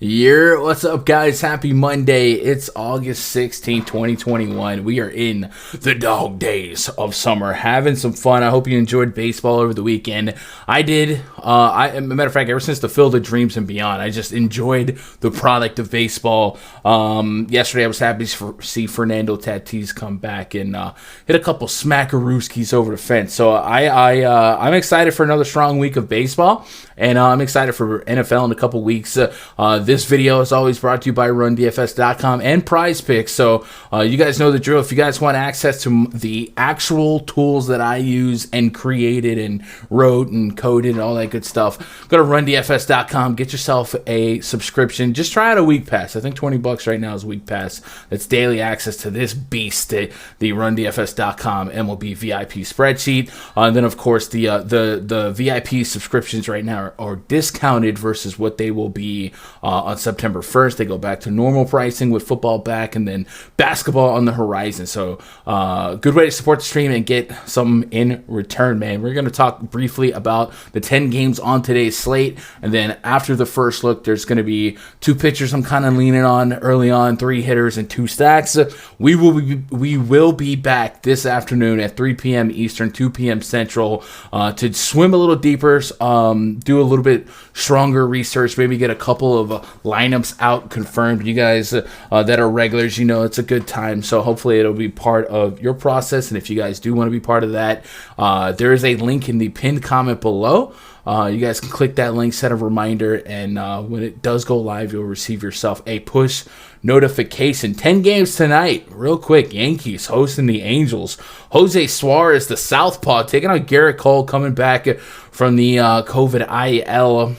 What's up, guys? Happy Monday. It's August 16th, 2021. We are in the dog days of summer, having some fun. I hope you enjoyed baseball over the weekend. I did. As a matter of fact, ever since the Field of Dreams and beyond, I just enjoyed the product of baseball. Yesterday, I was happy to see Fernando Tatis come back and hit a couple smackarooskies over the fence. So I'm excited for another strong week of baseball, and I'm excited for NFL in a couple weeks. This video is always brought to you by RunDFS.com and PrizePicks. So you guys know the drill. If you guys want access to the actual tools that I use and created and wrote and coded and all that good stuff, go to RunDFS.com. Get yourself a subscription. Just try out a week pass. I think $20 right now is a week pass. That's daily access to this beast, the RunDFS.com MLB VIP spreadsheet. And then, of course, the VIP subscriptions right now are discounted versus what they will be on September 1st. They go back to normal pricing with football back and then basketball on the horizon. So good way to support the stream and get something in return, man. We're going to talk briefly about the 10 games on today's slate. And then after the first look, there's going to be 2 pitchers I'm kind of leaning on early on, 3 hitters and 2 stacks. We will be back this afternoon at 3 p.m. Eastern, 2 p.m. Central to swim a little deeper, do a little bit stronger research, maybe get a couple of lineups out confirmed. You guys that are regulars, you know it's a good time, so hopefully it'll be part of your process. And if you guys do want to be part of that, there is a link in the pinned comment below. You guys can click that link, set a reminder, and when it does go live, you'll receive yourself a push notification. 10 games tonight. Real quick, Yankees hosting the Angels. Jose Suarez, the southpaw, taking on Garrett Cole, coming back from the COVID IL.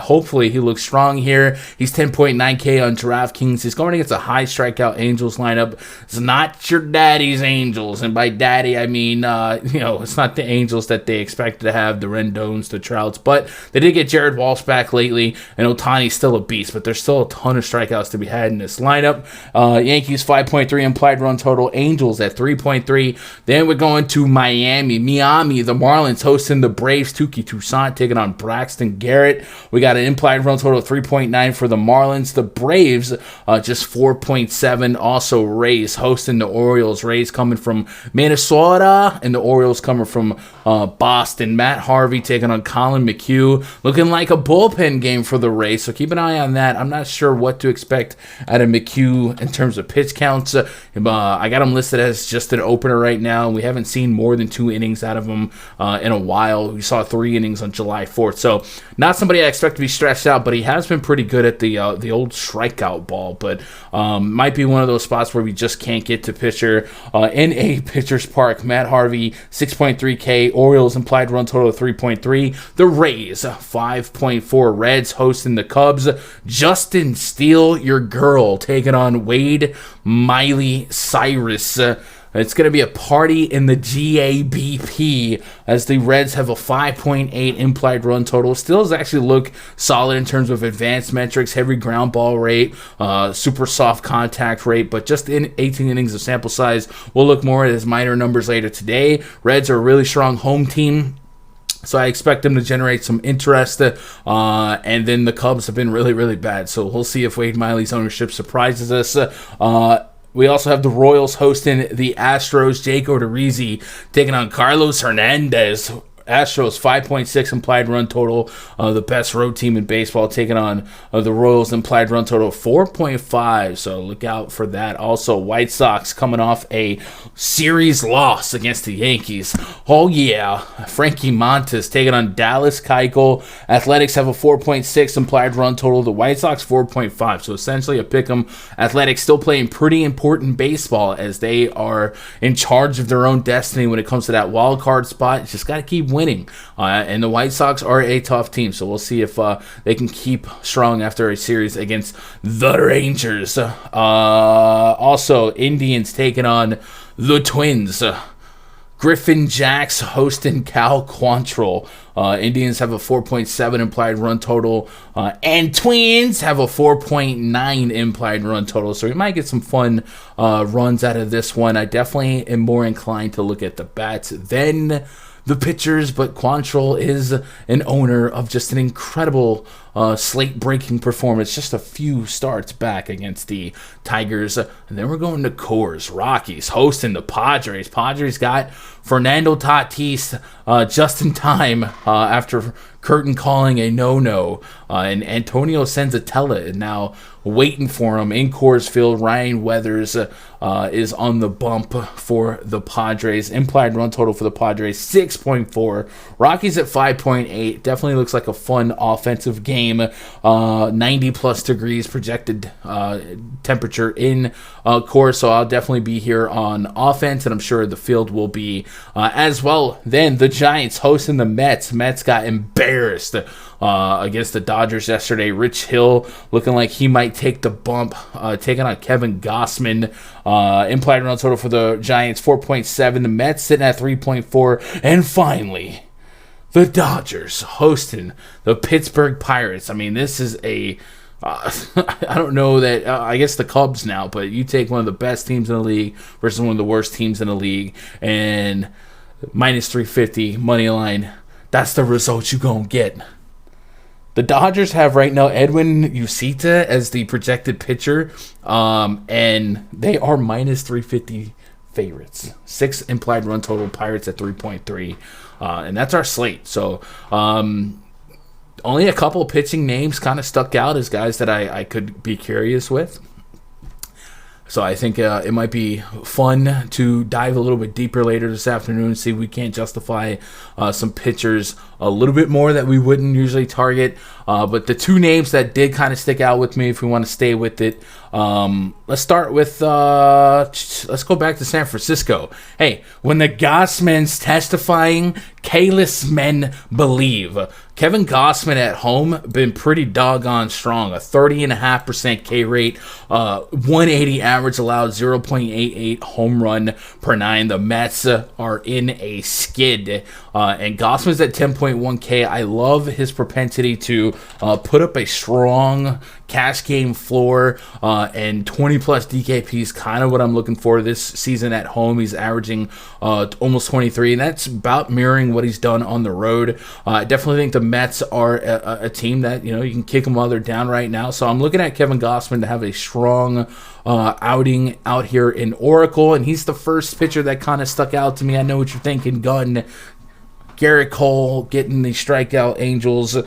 Hopefully he looks strong here. He's 10.9K on DraftKings. He's going against a high strikeout Angels lineup. It's not your daddy's Angels, and by daddy I mean it's not the Angels that they expected to have, the Rendones, the Trouts, but they did get Jared Walsh back lately, and Ohtani's still a beast, but there's still a ton of strikeouts to be had in this lineup. Yankees 5.3 implied run total, Angels at 3.3. Then we're going to Miami, the Marlins hosting the Braves. Tuki Toussaint taking on Braxton Garrett. We got an implied run total of 3.9 for the Marlins. The Braves just 4.7. Also Rays hosting the Orioles. Rays coming from Minnesota and the Orioles coming from Boston. Matt Harvey taking on Colin McHugh. Looking like a bullpen game for the Rays, so keep an eye on that. I'm not sure what to expect out of McHugh in terms of pitch counts. I got him listed as just an opener right now. We haven't seen more than 2 innings out of him in a while. We saw 3 innings on July 4th. So not somebody I expect to be stretched out, but he has been pretty good at the old strikeout ball. But might be one of those spots where we just can't get to pitcher in a pitcher's park. Matt Harvey, 6.3K. Orioles implied run total of 3.3. The Rays, 5.4. Reds hosting the Cubs. Justin Steele, your girl, taking on Wade Miley Cyrus. It's going to be a party in the GABP as the Reds have a 5.8 implied run total. Steelers actually look solid in terms of advanced metrics, heavy ground ball rate, super soft contact rate, but just in 18 innings of sample size. We'll look more at his minor numbers later today. Reds are a really strong home team, so I expect them to generate some interest. And then the Cubs have been really, really bad. So we'll see if Wade Miley's ownership surprises us. We also have the Royals hosting the Astros. Jake Odorizzi taking on Carlos Hernandez. Astros 5.6 implied run total, the best road team in baseball, taking on the Royals implied run total 4.5, so look out for that. Also, White Sox coming off a series loss against the Yankees. Oh yeah, Frankie Montas taking on Dallas Keuchel. Athletics have a 4.6 implied run total, the White Sox 4.5, so essentially a pick'em. Athletics still playing pretty important baseball as they are in charge of their own destiny when it comes to that wild card spot. Just got to keep winning, and the White Sox are a tough team, so we'll see if they can keep strong after a series against the Rangers. Also, Indians taking on the Twins. Griffin Jacks hosting Cal Quantrill. Indians have a 4.7 implied run total, and Twins have a 4.9 implied run total. So we might get some fun runs out of this one. I definitely am more inclined to look at the bats than the pitchers, but Quantrill is an owner of just an incredible slate-breaking performance just a few starts back against the Tigers. And then we're going to Coors. Rockies hosting the Padres. Padres got Fernando Tatis just in time after curtain calling a no-no. And Antonio Senzatella is now waiting for him in Coors Field. Ryan Weathers is on the bump for the Padres. Implied run total for the Padres, 6.4. Rockies at 5.8. Definitely looks like a fun offensive game. 90-plus degrees projected temperature in Coors, so I'll definitely be here on offense, and I'm sure the field will be as well. Then the Giants hosting the Mets. Mets got embarrassed against the Dodgers yesterday. Rich Hill looking like he might take the bump, taking on Kevin Gausman. Implied run total for the Giants, 4.7. The Mets sitting at 3.4. And finally, the Dodgers hosting the Pittsburgh Pirates. I mean, this is a... I don't know that... I guess the Cubs now, but you take one of the best teams in the league versus one of the worst teams in the league, and minus 350 money line. That's the result you gonna get. The Dodgers have right now Edwin Ucita as the projected pitcher, and they are minus 350 favorites. 6 implied run total, Pirates at 3.3, and that's our slate. So only a couple of pitching names kind of stuck out as guys that I could be curious with. So I think it might be fun to dive a little bit deeper later this afternoon and see if we can't justify some pitchers a little bit more that we wouldn't usually target. But the two names that did kind of stick out with me, if we want to stay with it, let's start with, let's go back to San Francisco. Hey, when the Gausman's testifying, K-less men believe. Kevin Gausman at home been pretty doggone strong. A 30.5% K rate, 180 average allowed, 0.88 home run per 9. The Mets are in a skid. And Gausman's at 10.1 K. I love his propensity to put up a strong cash game floor, and 20-plus DKP is kind of what I'm looking for this season at home. He's averaging almost 23, and that's about mirroring what he's done on the road. I definitely think the Mets are a team that, you can kick them while they're down right now. So I'm looking at Kevin Gausman to have a strong outing out here in Oracle, and he's the first pitcher that kind of stuck out to me. I know what you're thinking, Gunn. Garrett Cole getting the strikeout Angels.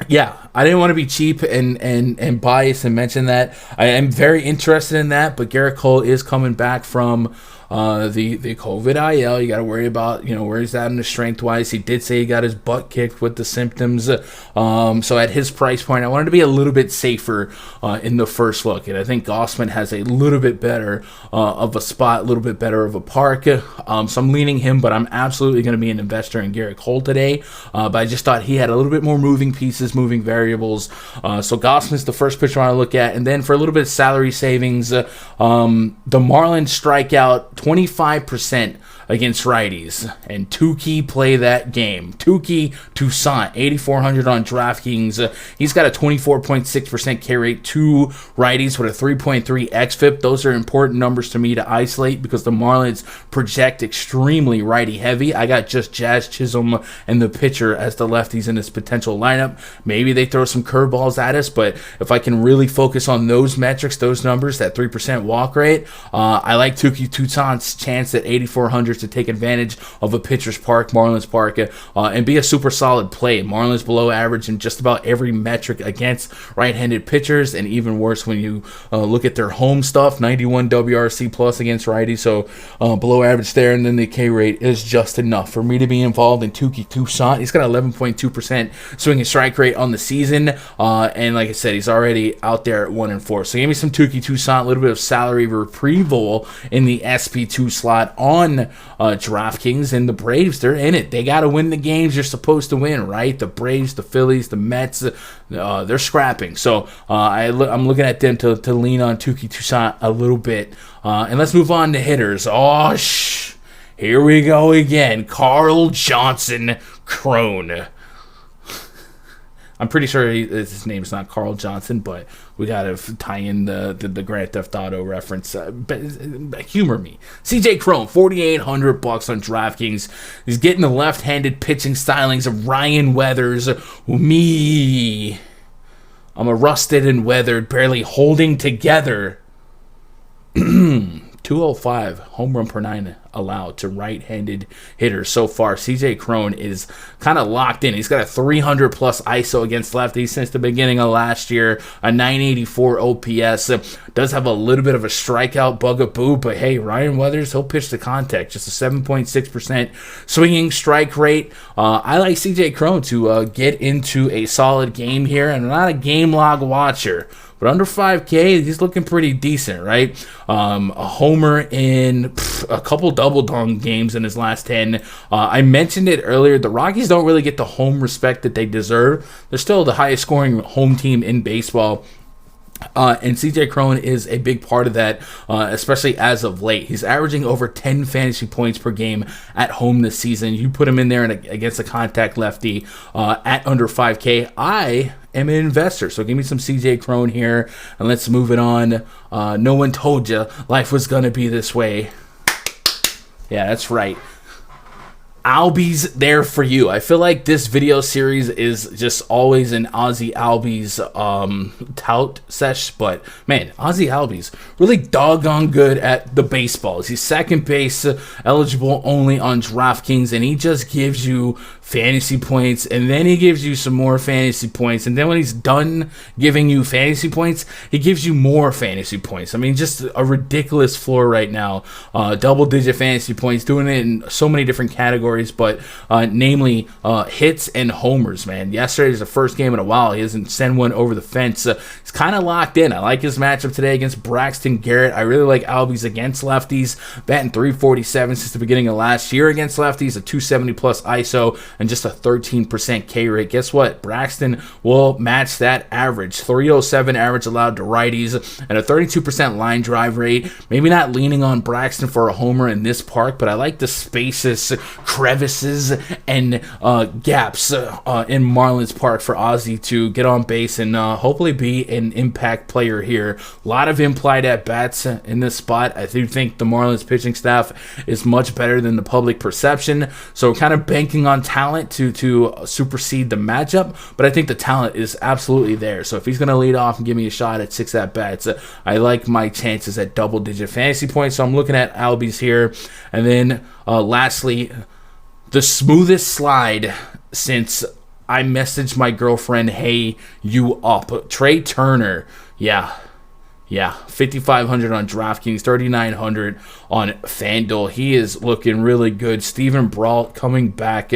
Yeah, I didn't want to be cheap and biased and mention that. I am very interested in that, but Garrett Cole is coming back from the COVID IL. You got to worry about, where he's at in the strength-wise. He did say he got his butt kicked with the symptoms. So at his price point, I wanted to be a little bit safer in the first look. And I think Gausman has a little bit better of a spot, a little bit better of a park. So I'm leaning him, but I'm absolutely going to be an investor in Garrett Cole today. But I just thought he had a little bit more moving pieces, moving variables. So Gausman's the first pitcher I want to look at. And then for a little bit of salary savings, the Marlins strike out 25% against righties, and Tukey play that game. Tukey Toussaint, 8,400 on DraftKings. He's got a 24.6% K rate, 2 righties with a 3.3 xFIP. Those are important numbers to me to isolate because the Marlins project extremely righty heavy. I got just Jazz Chisholm and the pitcher as the lefties in this potential lineup. Maybe they throw some curveballs at us, but if I can really focus on those metrics, those numbers, that 3% walk rate, I like Tukey Toussaint's chance at 8,400 to take advantage of a pitcher's park, Marlins Park, and be a super solid play. Marlins below average in just about every metric against right-handed pitchers, and even worse when you look at their home stuff, 91 WRC plus against righties, so below average there, and then the K rate is just enough for me to be involved in Tukey Toussaint. He's got 11.2% swing and strike rate on the season, and like I said, he's already out there at 1-4. So give me some Tukey Toussaint, a little bit of salary retrieval in the SP2 slot on DraftKings, and the Braves, they're in it. They got to win the games you're supposed to win, right? The Braves, the Phillies, the Mets, they're scrapping. So I'm looking at them to lean on Tukey Toussaint a little bit. And let's move on to hitters. Here we go again. Carl Johnson Crone. I'm pretty sure his name is not Carl Johnson, but we got to tie in the Grand Theft Auto reference. Humor me. CJ Cron, $4,800 on DraftKings. He's getting the left-handed pitching stylings of Ryan Weathers. Me. I'm a rusted and weathered, barely holding together. 205 home run per nine allowed to right-handed hitters so far. CJ Cron is kind of locked in. He's got a 300 plus ISO against lefties since the beginning of last year, a 984 OPS. Does have a little bit of a strikeout bugaboo, but hey, Ryan Weathers, he'll pitch to contact. Just a 7.6% swinging strike rate. I like CJ Cron to get into a solid game here, and I'm not a game log watcher, but under 5K, he's looking pretty decent, right? A homer in a couple double-dong games in his last 10. I mentioned it earlier. The Rockies don't really get the home respect that they deserve. They're still the highest-scoring home team in baseball. And CJ Cron is a big part of that, especially as of late. He's averaging over 10 fantasy points per game at home this season. You put him in there against a contact lefty at under 5K. I am an investor, so give me some CJ Cron here, and let's move it on. No one told you life was going to be this way. Yeah, that's right. Albie's there for you. I feel like this video series is just always an Ozzy Albies tout sesh, but man, Ozzy Albies really doggone good at the baseballs. He's second base eligible only on DraftKings, and he just gives you fantasy points, and then he gives you some more fantasy points, and then when he's done giving you fantasy points, he gives you more fantasy points. I mean, just a ridiculous floor right now. Double-digit fantasy points, doing it in so many different categories, but namely hits and homers, man. Yesterday was the first game in a while. He doesn't send one over the fence. He's kind of locked in. I like his matchup today against Braxton Garrett. I really like Albies against lefties, batting .347 since the beginning of last year against lefties, a 270 plus ISO, and just a 13% K rate. Guess what? Braxton will match that average. 307 average allowed to righties and a 32% line drive rate. Maybe not leaning on Braxton for a homer in this park, but I like the spaces, crevices, and gaps in Marlins Park for Ozzy to get on base and hopefully be an impact player here. A lot of implied at-bats in this spot. I do think the Marlins pitching staff is much better than the public perception, so we're kind of banking on talent to supersede the matchup, but I think the talent is absolutely there. So if he's going to lead off and give me a shot at 6 at-bats, I like my chances at double-digit fantasy points, so I'm looking at Albies here. And then lastly, the smoothest slide since I messaged my girlfriend, hey, you up. Trey Turner, yeah, 5,500 on DraftKings, 3,900 on FanDuel. He is looking really good. Steven Brault coming back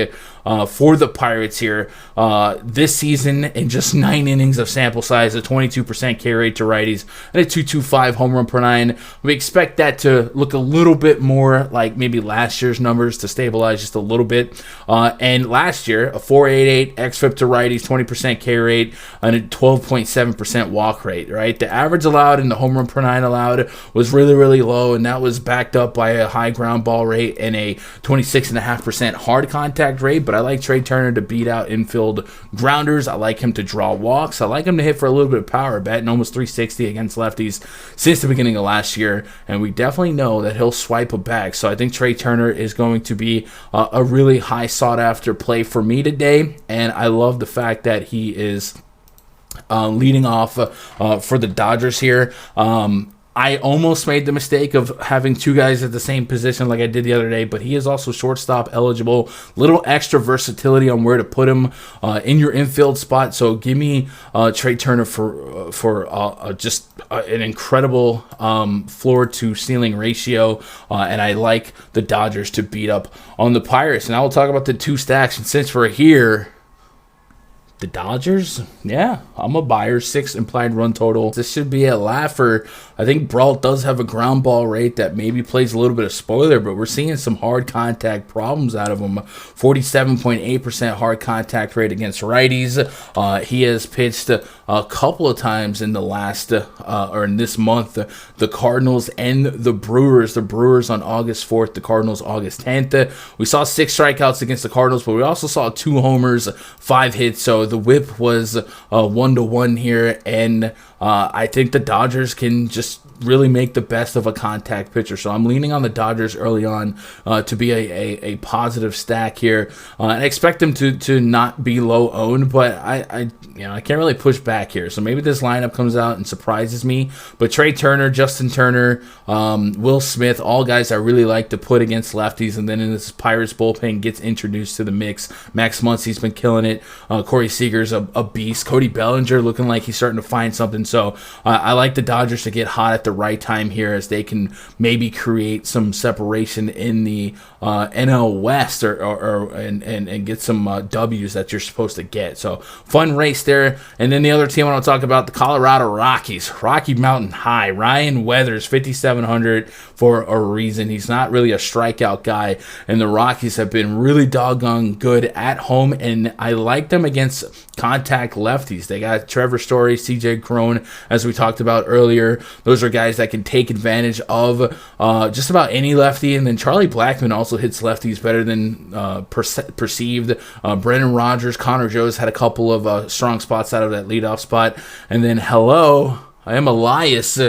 for the Pirates here this season in just 9 innings of sample size, a 22% K rate to righties, and a 225 home run per 9. We expect that to look a little bit more like maybe last year's numbers, to stabilize just a little bit. And last year, a 488 xFIP to righties, 20% K rate, and a 12.7% walk rate, right? The average allowed and the home run per 9 allowed was really, really low, and that was backed up by a high ground ball rate and a 26.5% hard contact rate. But I like Trey Turner to beat out infield grounders. I like him to draw walks. I like him to hit for a little bit of power, batting almost 360 against lefties since the beginning of last year, and we definitely know that he'll swipe a bag. So I think Trey Turner is going to be a really high sought-after play for me today, and I love the fact that he is leading off for the Dodgers here. I almost made the mistake of having 2 guys at the same position like I did the other day, but he is also shortstop eligible. Little extra versatility on where to put him in your infield spot. So give me Trey Turner for just an incredible floor to ceiling ratio, and I like the Dodgers to beat up on the Pirates. And I will talk about the 2 stacks, and since we're here, the Dodgers, yeah, I'm a buyer. 6 implied run total. This should be a laugher. I think Brault does have a ground ball rate that maybe plays a little bit of spoiler, but we're seeing some hard contact problems out of him. 47.8% hard contact rate against righties. He has pitched a couple of times in the last, or in this month, the Cardinals and the Brewers. The Brewers on August 4th, the Cardinals August 10th. We saw 6 strikeouts against the Cardinals, but we also saw 2 homers, 5 hits. So the whip was 1-1 here, and I think the Dodgers can just really make the best of a contact pitcher. So I'm leaning on the Dodgers early on to be a positive stack here. And I expect them to not be low owned, but I can't really push back here. So maybe this lineup comes out and surprises me. But Trey Turner, Justin Turner, Will Smith, all guys I really like to put against lefties. And then in this Pirates bullpen gets introduced to the mix. Max Muncy's been killing it. Corey Seager's a beast. Cody Bellinger looking like he's starting to find something. So I like the Dodgers to get hot at the right time here, as they can maybe create some separation in the NL West and get some W's that you're supposed to get. So fun race there. And then the other team I want to talk about, the Colorado Rockies. Rocky Mountain High. Ryan Weathers, 5,700 for a reason. He's not really a strikeout guy, and the Rockies have been really doggone good at home, and I like them against contact lefties. They got Trevor Story, CJ Cron, as we talked about earlier. Those are guys that can take advantage of just about any lefty. And then Charlie Blackmon also hits lefties better than perceived. Brendan Rodgers, Connor Joe's had a couple of strong spots out of that leadoff spot. And then I am Elias.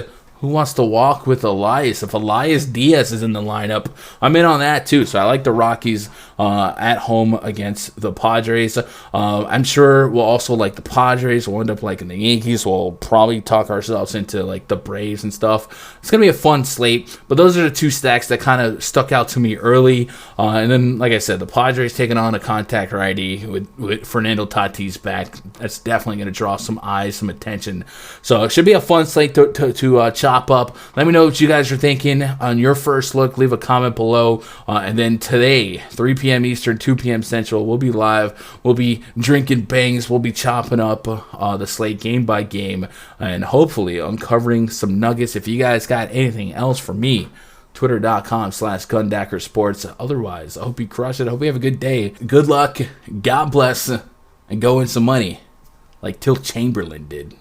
Who wants to walk with Elias? If Elias Diaz is in the lineup, I'm in on that too. So I like the Rockies at home against the Padres. I'm sure we'll also like the Padres. We'll end up liking the Yankees. We'll probably talk ourselves into like the Braves and stuff. It's going to be a fun slate. But those are the two stacks that kind of stuck out to me early. And then, like I said, the Padres taking on a contact righty with Fernando Tatis back. That's definitely going to draw some eyes, some attention. So it should be a fun slate to chop up. Let me know what you guys are thinking on your first look. Leave a comment below. And then today, 3 p.m. Eastern, 2 p.m. Central, we'll be live. We'll be drinking bangs. We'll be chopping up the slate game by game and hopefully uncovering some nuggets. If you guys got anything else for me, twitter.com/GundackerSports. Otherwise, I hope you crush it. I hope you have a good day. Good luck. God bless. And go win some money like Tilt Chamberlain did.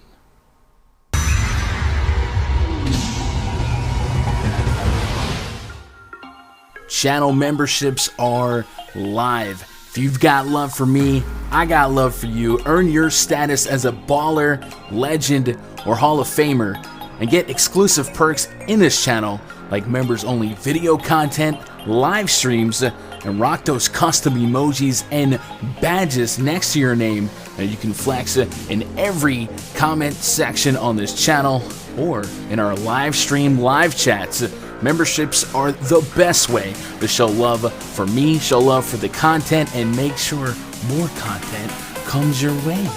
Channel memberships are live. If you've got love for me, I got love for you. Earn your status as a baller, legend, or Hall of Famer, and get exclusive perks in this channel, like members-only video content, live streams, and rock those custom emojis and badges next to your name that you can flex in every comment section on this channel or in our live stream live chats. Memberships are the best way to show love for me, show love for the content, and make sure more content comes your way.